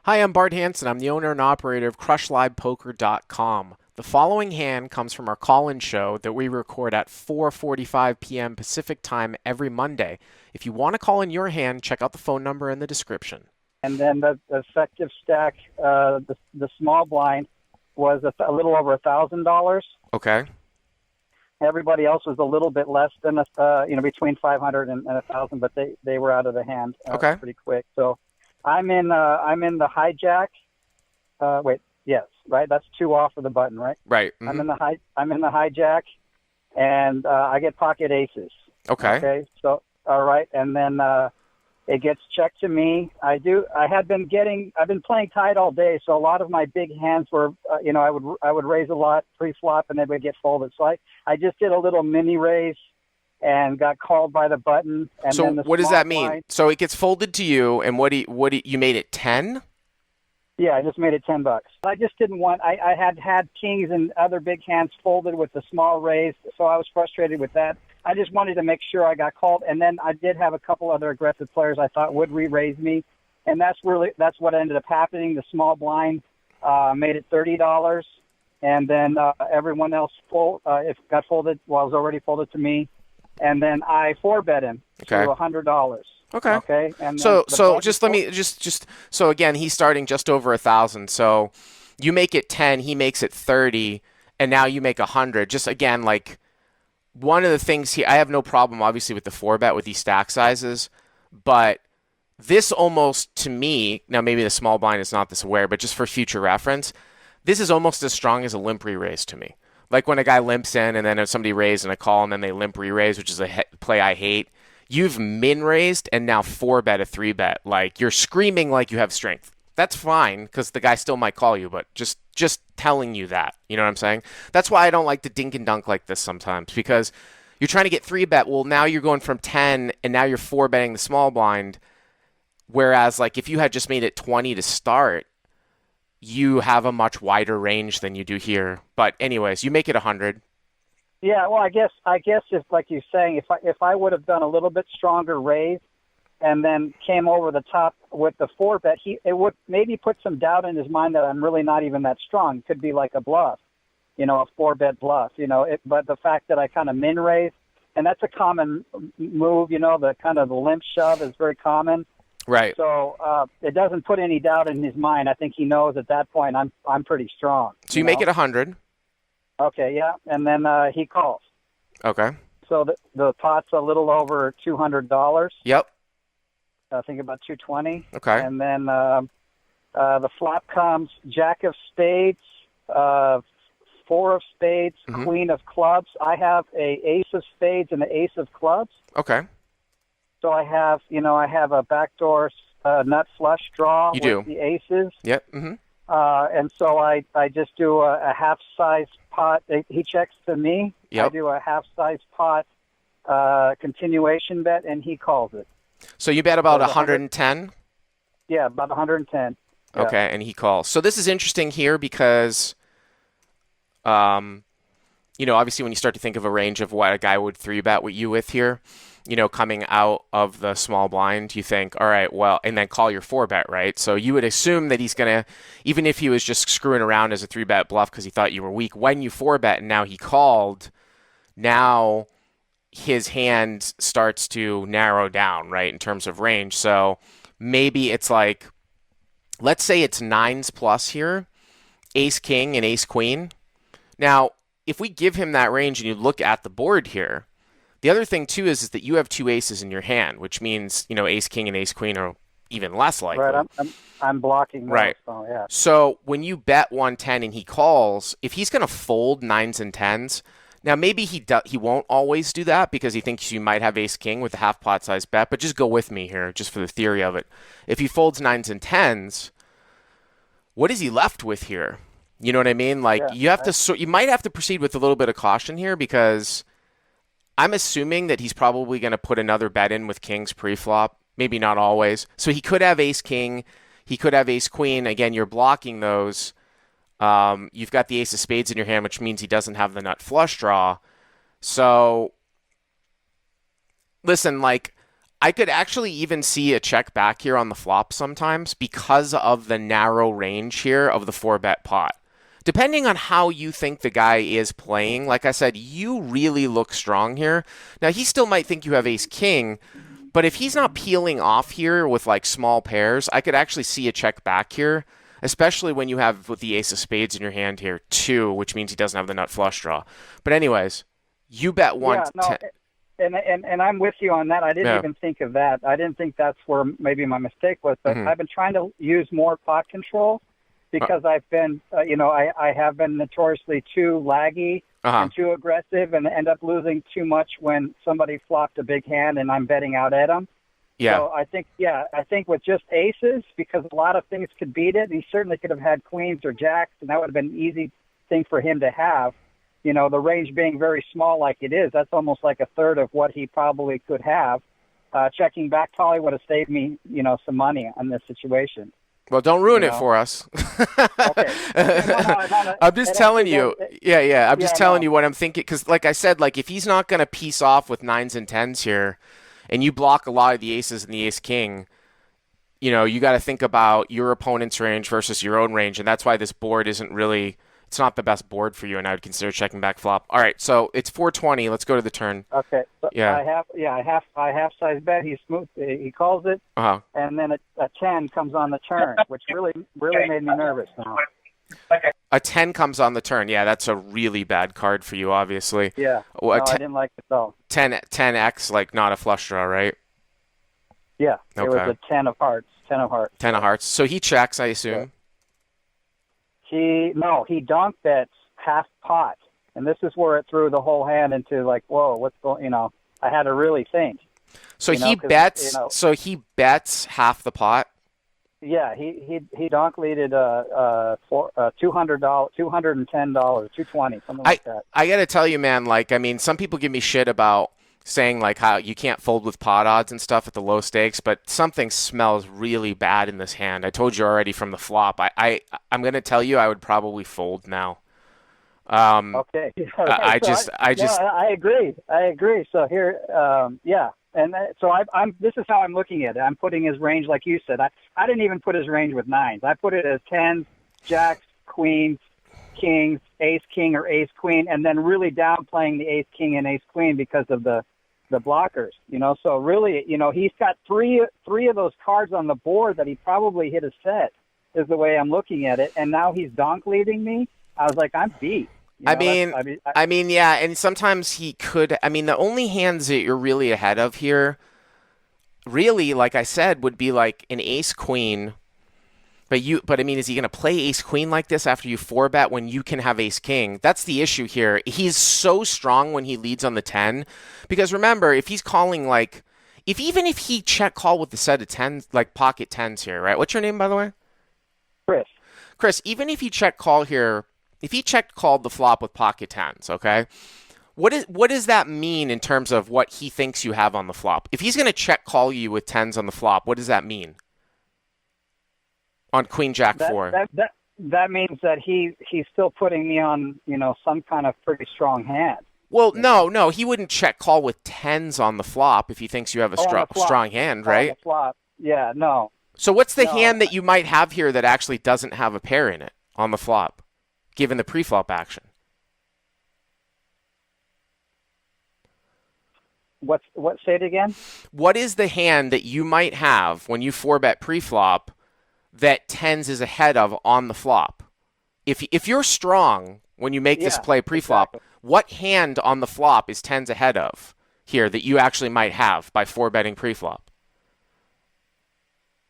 Hi, I'm Bart Hanson. I'm the owner and operator of CrushLivePoker.com. The following hand comes from our call-in show that we record at 4:45 p.m. Pacific Time every Monday. If you want to call in your hand, check out the phone number in the description. And then the effective stack, the small blind, was a little over $1,000. Okay. Everybody else was a little bit less than between 500 and 1,000, but they were out of the hand Okay. pretty quick. So I'm in the hijack. Yes, right. That's two off of the button, right? Right. I'm in the hijack, and I get pocket aces. Okay. Okay. So all right, and then it gets checked to me. I've been playing tight all day, so a lot of my big hands were, I would raise a lot pre-flop, and they would get folded. So I just did a little mini raise and got called by the button. And So then the what does small that mean? blind- So it gets folded to you, and you made it 10? Yeah, I just made it $10. I just didn't want. I had kings and other big hands folded with the small raise, so I was frustrated with that. I just wanted to make sure I got called, and then I did have a couple other aggressive players I thought would re-raise me, and that's what ended up happening. The small blind made it $30, and then everyone else got folded. Well, it was already folded to me, and then I four-bet him to $100. Okay. Okay. And So so again, he's starting just over 1,000. So you make it 10, he makes it 30, and now you make 100. Just again, like one of the things here, I have no problem obviously with the four bet with these stack sizes, but this almost to me, now maybe the small blind is not this aware, but just for future reference, this is almost as strong as a limp re-raise to me. Like when a guy limps in and then if somebody raised and a call and then they limp re-raise, which is a play I hate. You've min raised and now four bet a three bet. Like you're screaming like you have strength. That's fine because the guy still might call you, but just telling you that. You know what I'm saying? That's why I don't like to dink and dunk like this sometimes because you're trying to get three bet. Well, now you're going from 10 and now you're four betting the small blind. Whereas like if you had just made it 20 to start, you have a much wider range than you do here. But anyways, you make it 100. Yeah, well, I guess if like you're saying, if I would have done a little bit stronger raise, and then came over the top with the four bet, it would maybe put some doubt in his mind that I'm really not even that strong. It could be like a bluff, a four bet bluff, But the fact that I kind of min raise, and that's a common move, the kind of the limp shove is very common. Right. So it doesn't put any doubt in his mind. I think he knows at that point I'm pretty strong. So you make it 100. Okay, yeah, and then he calls. Okay. So the pot's a little over $200. Yep. I think about 220. Okay. And then the flop comes Jack of Spades, Four of Spades, Queen of Clubs. I have a Ace of Spades and an Ace of Clubs. Okay. So I have a backdoor nut flush draw with the aces. Yep. Mm-hmm. And so I just do a half-size pot. He checks to me. Yep. I do a half-size pot continuation bet, and he calls it. So you bet about 110? Yeah, about 110. Yeah. Okay, and he calls. So this is interesting here because, obviously when you start to think of a range of what a guy would three-bet with you with here, coming out of the small blind, you think, all right, well, and then call your four bet, right? So you would assume that he's going to, even if he was just screwing around as a three bet bluff because he thought you were weak, when you four bet and now he called, now his hand starts to narrow down, right, in terms of range. So maybe it's like, let's say it's nines plus here, ace king and ace queen. Now, if we give him that range and you look at the board here, the other thing, too, is that you have two aces in your hand, which means, ace king and ace queen are even less likely. Right, I'm blocking those, right. So, yeah. So when you bet 110 and he calls, if he's going to fold nines and tens, now maybe he won't always do that because he thinks you might have ace king with a half pot size bet, but just go with me here, just for the theory of it. If he folds nines and tens, what is he left with here? You know what I mean? Like you might have to proceed with a little bit of caution here because I'm assuming that he's probably going to put another bet in with kings pre-flop. Maybe not always. So he could have ace-king. He could have ace-queen. Again, you're blocking those. You've got the ace of spades in your hand, which means he doesn't have the nut flush draw. So, listen, like, I could actually even see a check back here on the flop sometimes because of the narrow range here of the 4-bet pot. Depending on how you think the guy is playing, like I said, you really look strong here. Now, he still might think you have ace king, but if he's not peeling off here with like small pairs, I could actually see a check back here, especially when you have with the ace of spades in your hand here too, which means he doesn't have the nut flush draw. But anyways, you bet one. Yeah, no, and I'm with you on that. I didn't even think of that. I didn't think that's where maybe my mistake was. But I've been trying to use more pot control because I've been, I have been notoriously too laggy and too aggressive, and end up losing too much when somebody flopped a big hand and I'm betting out at them. Yeah. So I think with just aces, because a lot of things could beat it. He certainly could have had queens or jacks, and that would have been an easy thing for him to have. The range being very small like it is, that's almost like a third of what he probably could have. Checking back probably would have saved me, some money on this situation. Well, don't ruin it for us. Okay. I'm just telling you. I'm just telling you what I'm thinking. Because like I said, like if he's not going to piece off with 9s and 10s here, and you block a lot of the aces and the ace king, you got to think about your opponent's range versus your own range. And that's why this board isn't really, it's not the best board for you. And I would consider checking back flop. All right. So it's 420. Let's go to the turn. Okay. So Yeah. I half size bet. He smooth. He calls it. And then a 10 comes on the turn, which really made me nervous now. A 10 comes on the turn. Yeah, that's a really bad card for you, obviously. Yeah. I didn't like it though. 10x, like not a flush draw, right? Yeah. Okay. It was a 10 of hearts. 10 of hearts. 10 of hearts. So he checks, I assume. Yeah. He donk bets half pot, and this is where it threw the whole hand into like, whoa, what's going? I had to really think. So he bets. So he bets half the pot. Yeah, he donk leaded for $210, $220, something like that. I gotta tell you, man. Like, I mean, some people give me shit about saying like how you can't fold with pot odds and stuff at the low stakes, but something smells really bad in this hand. I told you already from the flop. I'm gonna tell you, I would probably fold now. Okay. I agree. So here, and so I'm. This is how I'm looking at it. I'm putting his range, like you said. I didn't even put his range with 9s. I put it as 10s, jacks, queens, kings, ace king or ace queen, and then really downplaying the ace king and ace queen because of the blockers. So really, he's got three of those cards on the board that he probably hit a set. Is the way I'm looking at it, and now he's donk leading me. I was like, I'm beat. I mean, yeah, and sometimes he could. I mean, the only hands that you're really ahead of here, really, like I said, would be like an ace queen. But I mean, is he going to play ace queen like this after you 4-bet when you can have ace king? That's the issue here. He's so strong when he leads on the 10, because remember, if he's calling like, even if he check call with the set of 10s, like pocket 10s here, right? What's your name, by the way? Chris, even if he check call here. If he check called the flop with pocket 10s, okay, what does that mean in terms of what he thinks you have on the flop? If he's going to check call you with 10s on the flop, what does that mean? On queen jack 4. That means that he's still putting me on, some kind of pretty strong hand. Well, no, he wouldn't check call with 10s on the flop if he thinks you have a strong hand, right? On the flop. Yeah, no. So what's the hand that you might have here that actually doesn't have a pair in it on the flop, given the pre-flop action? Say it again? What is the hand that you might have when you 4-bet pre-flop that 10s is ahead of on the flop? If you're strong when you make this play pre-flop, exactly. What hand on the flop is 10s ahead of here that you actually might have by 4-betting pre-flop?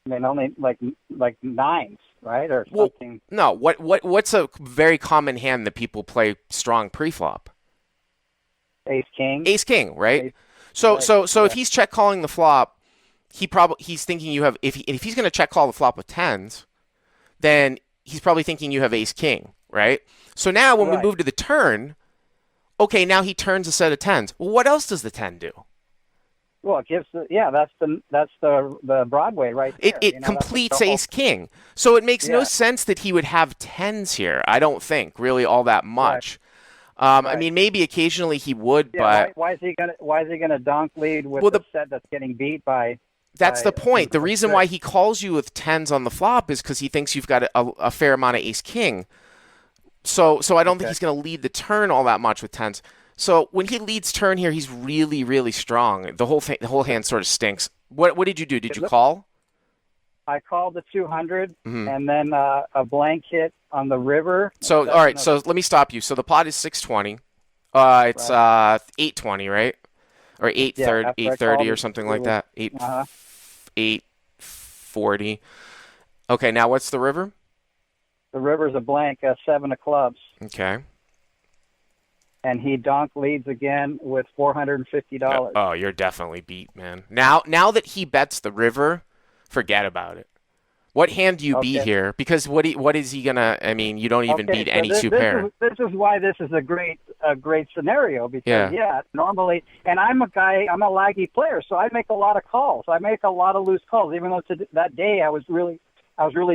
I mean, only like 9s, right? Or something. No, what's a very common hand that people play strong pre-flop? Ace king. Ace king, right? So if he's check calling the flop, he's thinking you have, if he's going to check call the flop with 10s, then he's probably thinking you have ace king, right? So now when we move to the turn, okay, now he turns a set of 10s. Well, what else does the 10 do? Well, it gives that's the Broadway right there. It completes ace king. So it makes no sense that he would have 10s here. I don't think really all that much. I Right. mean, maybe occasionally he would, Yeah. but Why is he gonna donk lead with well, the set that's getting beat by that's the in point. The close reason why tricks? he calls you with tens on the flop is because he thinks you've got a fair amount of ace king. So I don't think Okay. he's going to lead the turn all that much with tens. So when he leads turn here, he's really, really strong. The whole hand sort of stinks. What did you do? Did you call? I called the 200 Hmm. and then a blank hit on the river. So all right. Seven of, So let me stop you. So the pot is 620. It's right. 820, right? Or Yeah. After I 830 called or it, something it like was that. uh-huh. 840. Okay. Now what's the river? The river's a blank, seven of clubs, Okay. and he donk leads again with $450. Oh, you're definitely beat, man. Now that he bets the river, forget about it. What hand do you beat Okay. here? Because what is he gonna? I mean, you don't even Okay, beat so any two pair. this is why this is a great scenario because Yeah. yeah, normally, and I'm a laggy player, so I make a lot of calls. I make a lot of loose calls, even though that day I was really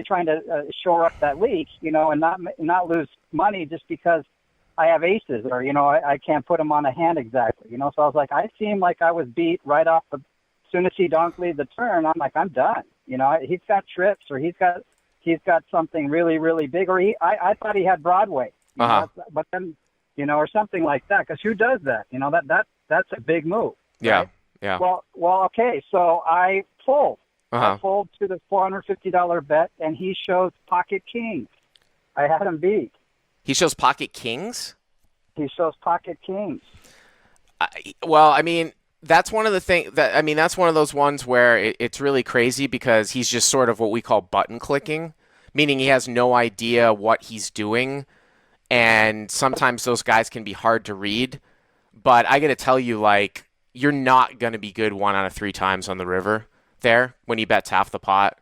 trying to shore up that leak, and not lose money just because I have aces or I can't put them on a hand exactly, So I was like, I seemed like I was beat right off the. As soon as he donk lead the turn, I'm like, I'm done. He's got trips or he's got something really, really big, or I thought he had Broadway, Uh-huh. but then, or something like that, because who does that? That's a big move, Yeah. right? Yeah. Okay, so I fold. I Uh-huh. fold to the $450 bet, and he shows pocket kings. I had him beat. He shows pocket kings. He shows pocket kings. Well, I mean, that's one of the thing that I mean, that's one of those ones where it's really crazy because he's just sort of what we call button clicking, meaning he has no idea what he's doing, and sometimes those guys can be hard to read. But I got to tell you, like, you're not going to be good 1 out of 3 times on the river there when he bets half the pot.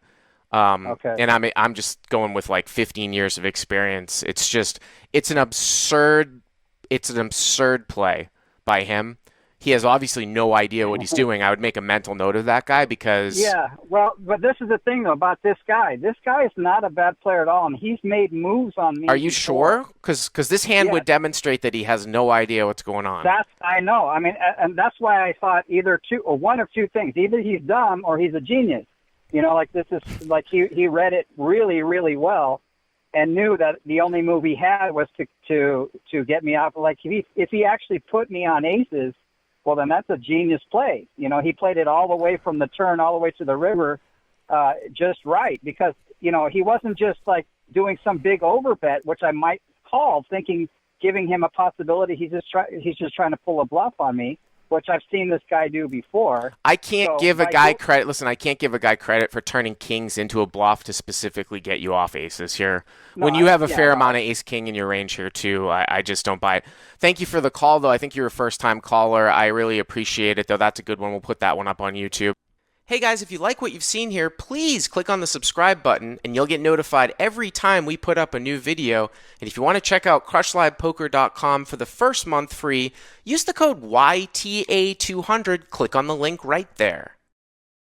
Okay. And I'm just going with like 15 years of experience. It's an absurd it's an absurd play by him. He has obviously no idea what he's doing. I would make a mental note of that guy because Yeah, well, but this is the thing though about this guy. This guy is not a bad player at all, and he's made moves on me are you before. sure? Because this hand Yes, would demonstrate that he has no idea what's going on. I know. I mean, and that's why I thought either two or one of two things: either he's dumb or he's a genius. Like this is like he read it really, really well, and knew that the only move he had was to get me off. Like if he actually put me on aces, well, then that's a genius play. He played it all the way from the turn all the way to the river, just right because he wasn't just like doing some big overbet, which I might call, thinking giving him a possibility. He's just trying to pull a bluff on me, which I've seen this guy do before. I can't So give a my guy go- credit. Listen, I can't give a guy credit for turning kings into a bluff to specifically get you off aces here. no, When you have a yeah, fair no, amount of ace king in your range here too, I just don't buy it. Thank you for the call, though. I think you're a first time caller. I really appreciate it, though. That's a good one. We'll put that one up on YouTube. Hey guys, if you like what you've seen here, please click on the subscribe button and you'll get notified every time we put up a new video. And if you want to check out crushlivepoker.com for the first month free, use the code YTA200. Click on the link right there.